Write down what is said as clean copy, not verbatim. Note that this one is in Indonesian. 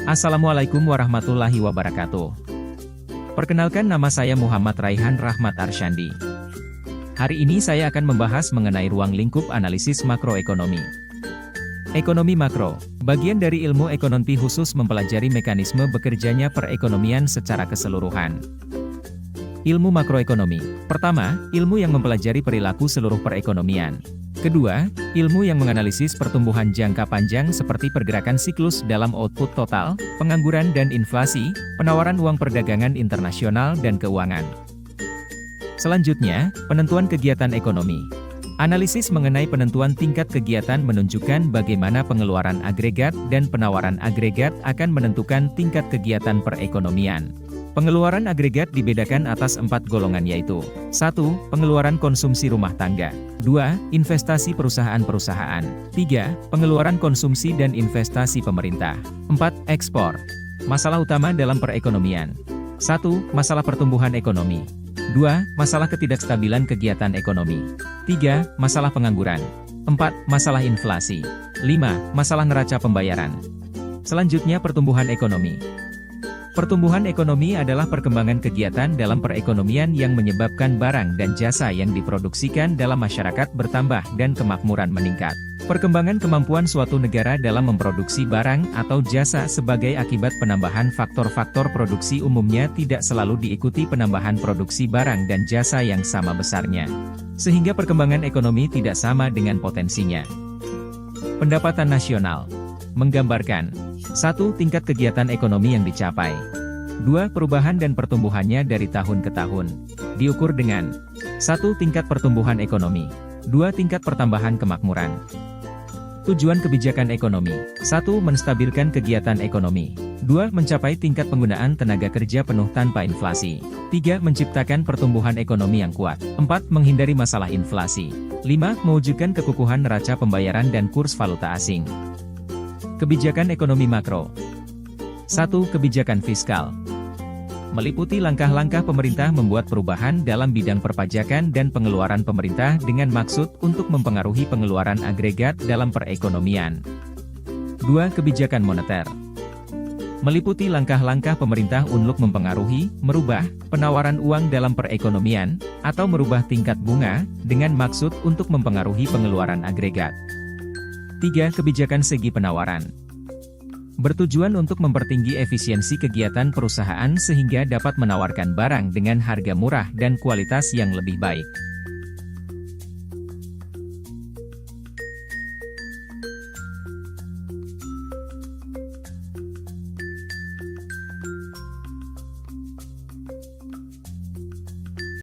Assalamualaikum warahmatullahi wabarakatuh. Perkenalkan, nama saya Muhammad Raihan Rahmat Arsyandi. Hari ini saya akan membahas mengenai ruang lingkup analisis makroekonomi. Ekonomi makro, bagian dari ilmu ekonomi khusus mempelajari mekanisme bekerjanya perekonomian secara keseluruhan. Ilmu makroekonomi. Pertama, ilmu yang mempelajari perilaku seluruh perekonomian. Kedua, ilmu yang menganalisis pertumbuhan jangka panjang seperti pergerakan siklus dalam output total, pengangguran dan inflasi, penawaran uang perdagangan internasional dan keuangan. Selanjutnya, penentuan kegiatan ekonomi. Analisis mengenai penentuan tingkat kegiatan menunjukkan bagaimana pengeluaran agregat dan penawaran agregat akan menentukan tingkat kegiatan perekonomian. Pengeluaran agregat dibedakan atas 4 golongan, yaitu 1. Pengeluaran konsumsi rumah tangga, 2. Investasi perusahaan-perusahaan, 3. Pengeluaran konsumsi dan investasi pemerintah, 4. Ekspor. Masalah utama dalam perekonomian. 1. Masalah pertumbuhan ekonomi, 2. Masalah ketidakstabilan kegiatan ekonomi, 3. Masalah pengangguran, 4. Masalah inflasi, 5. Masalah neraca pembayaran. Selanjutnya, pertumbuhan ekonomi. Pertumbuhan ekonomi adalah perkembangan kegiatan dalam perekonomian yang menyebabkan barang dan jasa yang diproduksikan dalam masyarakat bertambah dan kemakmuran meningkat. Perkembangan kemampuan suatu negara dalam memproduksi barang atau jasa sebagai akibat penambahan faktor-faktor produksi umumnya tidak selalu diikuti penambahan produksi barang dan jasa yang sama besarnya, sehingga perkembangan ekonomi tidak sama dengan potensinya. Pendapatan nasional menggambarkan 1. Tingkat kegiatan ekonomi yang dicapai, 2. Perubahan dan pertumbuhannya dari tahun ke tahun, diukur dengan 1. Tingkat pertumbuhan ekonomi, 2. Tingkat pertambahan kemakmuran. Tujuan kebijakan ekonomi. 1. Menstabilkan kegiatan ekonomi, 2. Mencapai tingkat penggunaan tenaga kerja penuh tanpa inflasi, 3. Menciptakan pertumbuhan ekonomi yang kuat, 4. Menghindari masalah inflasi, 5. Mewujudkan kekukuhan neraca pembayaran dan kurs valuta asing. Kebijakan ekonomi makro. 1. Kebijakan fiskal. Meliputi langkah-langkah pemerintah membuat perubahan dalam bidang perpajakan dan pengeluaran pemerintah dengan maksud untuk mempengaruhi pengeluaran agregat dalam perekonomian. 2. Kebijakan moneter. Meliputi langkah-langkah pemerintah untuk mempengaruhi, merubah, penawaran uang dalam perekonomian, atau merubah tingkat bunga, dengan maksud untuk mempengaruhi pengeluaran agregat. 3. Kebijakan segi penawaran. Bertujuan untuk mempertinggi efisiensi kegiatan perusahaan sehingga dapat menawarkan barang dengan harga murah dan kualitas yang lebih baik.